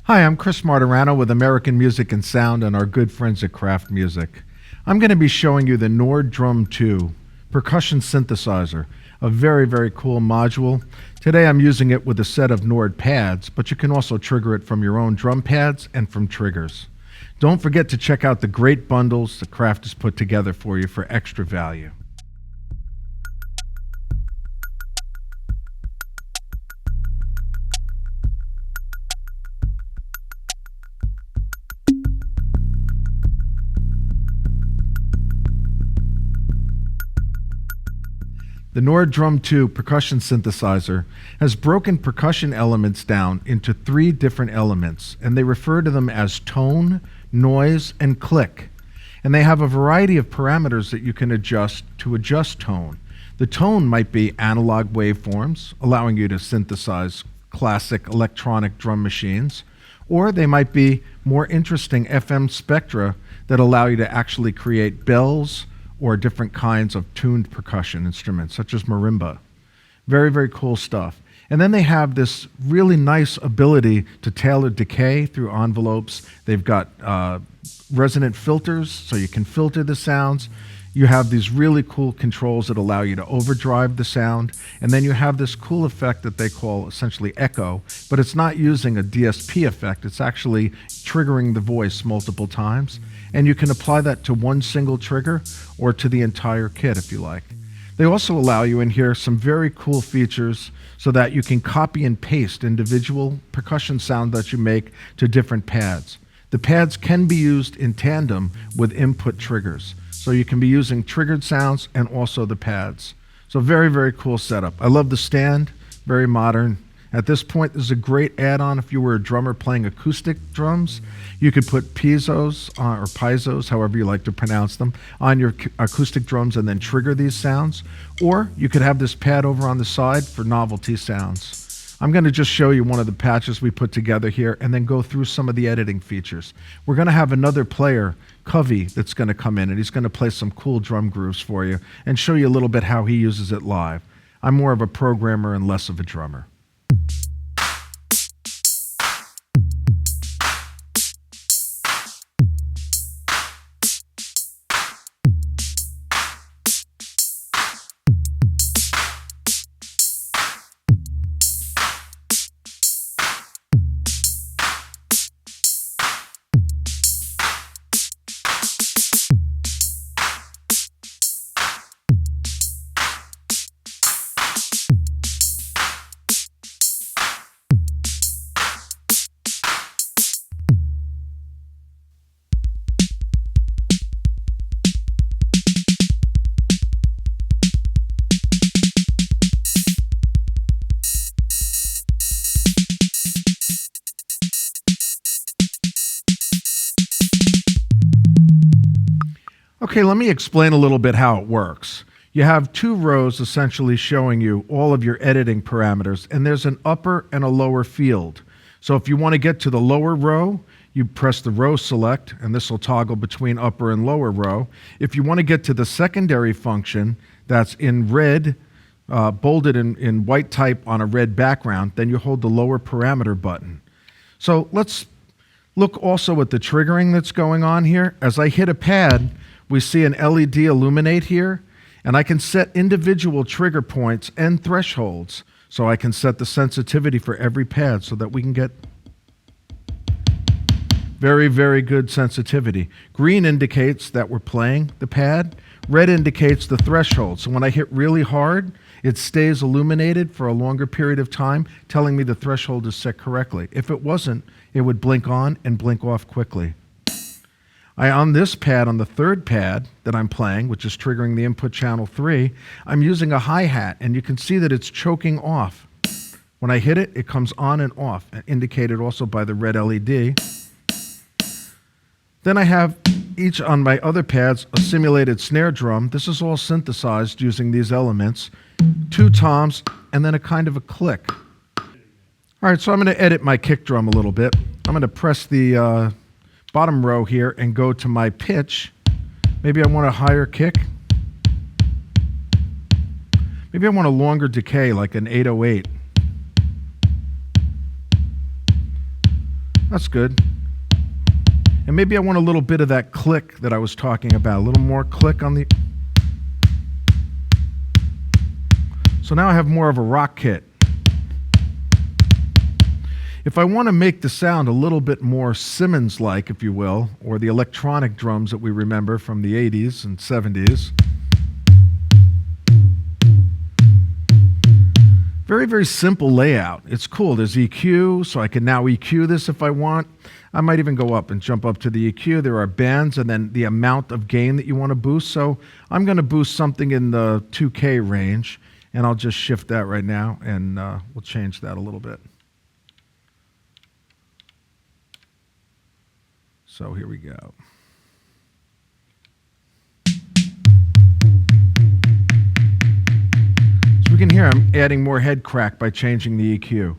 Hi, I'm Chris Martirano with American Music and Sound and our good friends at Kraft Music. I'm going to be showing you the Nord Drum 2 percussion synthesizer, a very, very cool module. Today I'm using it with a set of Nord pads, but you can also trigger it from your own drum pads and from triggers. Don't forget to check out the great bundles that Kraft has put together for you for extra value. The Nord Drum 2 percussion synthesizer has broken percussion elements down into 3 different elements, and they refer to them as tone, noise, and click. And they have a variety of parameters that you can adjust to adjust tone. The tone might be analog waveforms, allowing you to synthesize classic electronic drum machines, or they might be more interesting FM spectra that allow you to actually create bells, or different kinds of tuned percussion instruments, such as marimba. Very, very cool stuff. And then they have this really nice ability to tailor decay through envelopes. They've got resonant filters, so you can filter the sounds. You have these really cool controls that allow you to overdrive the sound. And then you have this cool effect that they call essentially echo, but it's not using a DSP effect. It's actually triggering the voice multiple times. And you can apply that to one single trigger or to the entire kit if you like. They also allow you in here some very cool features so that you can copy and paste individual percussion sound that you make to different pads. The pads can be used in tandem with input triggers. So you can be using triggered sounds and also the pads. So very, very cool setup. I love the stand, very modern. At this point, this is a great add-on if you were a drummer playing acoustic drums. You could put piezos, or piezo's, however you like to pronounce them, on your acoustic drums and then trigger these sounds. Or you could have this pad over on the side for novelty sounds. I'm going to just show you one of the patches we put together here and then go through some of the editing features. We're going to have another player, Kavi, that's going to come in, and he's going to play some cool drum grooves for you and show you a little bit how he uses it live. I'm more of a programmer and less of a drummer. Okay, let me explain a little bit how it works. You have 2 rows essentially showing you all of your editing parameters, and there's an upper and a lower field. So if you want to get to the lower row, you press the row select, and this will toggle between upper and lower row. If you want to get to the secondary function that's in red, bolded in white type on a red background, then you hold the lower parameter button. So let's look also at the triggering that's going on here. As I hit a pad, we see an LED illuminate here, and I can set individual trigger points and thresholds. So I can set the sensitivity for every pad so that we can get very, very good sensitivity. Green indicates that we're playing the pad. Red indicates the threshold. So when I hit really hard, it stays illuminated for a longer period of time, telling me the threshold is set correctly. If it wasn't, it would blink on and blink off quickly. On this pad, on the 3rd pad that I'm playing, which is triggering the input channel 3, I'm using a hi-hat, and you can see that it's choking off. When I hit it, it comes on and off, indicated also by the red LED. Then I have each on my other pads a simulated snare drum. This is all synthesized using these elements, 2 toms, and then a kind of a click. All right, so I'm going to edit my kick drum a little bit. I'm going to press the bottom row here and go to my pitch. Maybe I want a higher kick. Maybe I want a longer decay, like an 808. That's good. And maybe I want a little bit of that click that I was talking about, a little more click on the... So now I have more of a rock kit. If I want to make the sound a little bit more Simmons-like, if you will, or the electronic drums that we remember from the 80s and 70s, very, very simple layout. It's cool. There's EQ, so I can now EQ this if I want. I might even go up and jump up to the EQ. There are bands and then the amount of gain that you want to boost. So I'm going to boost something in the 2K range, and I'll just shift that right now, and we'll change that a little bit. So here we go. So we can hear I'm adding more head crack by changing the EQ.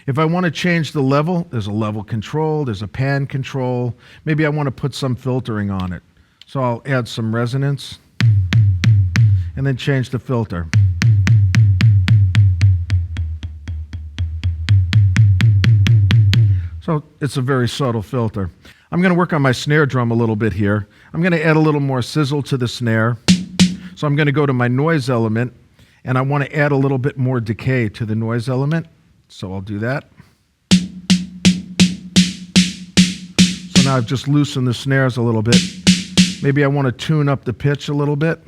If I want to change the level, there's a level control, there's a pan control. Maybe I want to put some filtering on it. So I'll add some resonance and then change the filter. So it's a very subtle filter. I'm going to work on my snare drum a little bit here. I'm going to add a little more sizzle to the snare. So I'm going to go to my noise element, and I want to add a little bit more decay to the noise element. So I'll do that. So now I've just loosened the snares a little bit. Maybe I want to tune up the pitch a little bit.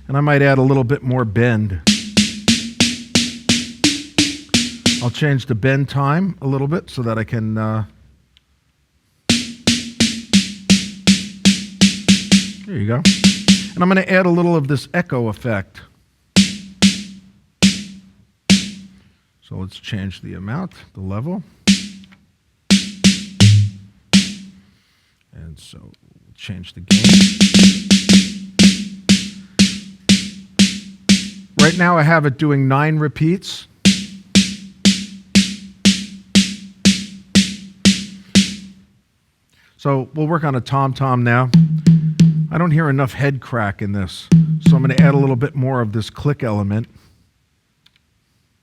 And I might add a little bit more bend. I'll change the bend time a little bit so that I can there you go. And I'm going to add a little of this echo effect. So let's change the amount, the level. And so we'll change the gain. Right now I have it doing 9 repeats. So we'll work on a tom-tom now. I don't hear enough head crack in this, so I'm going to add a little bit more of this click element.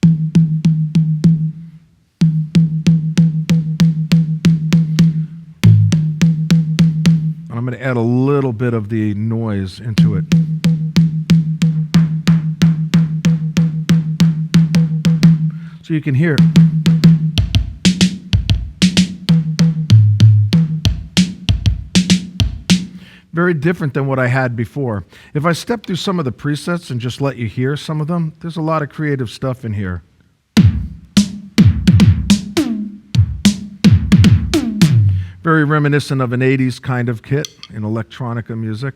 And I'm going to add a little bit of the noise into it. So you can hear. Very different than what I had before. If I step through some of the presets and just let you hear some of them, there's a lot of creative stuff in here. Very reminiscent of an 80s kind of kit in electronica music.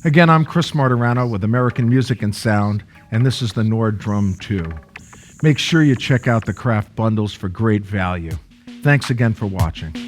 Again, I'm Chris Martirano with American Music and Sound, and this is the Nord Drum 2. Make sure you check out the Kraft bundles for great value. Thanks again for watching.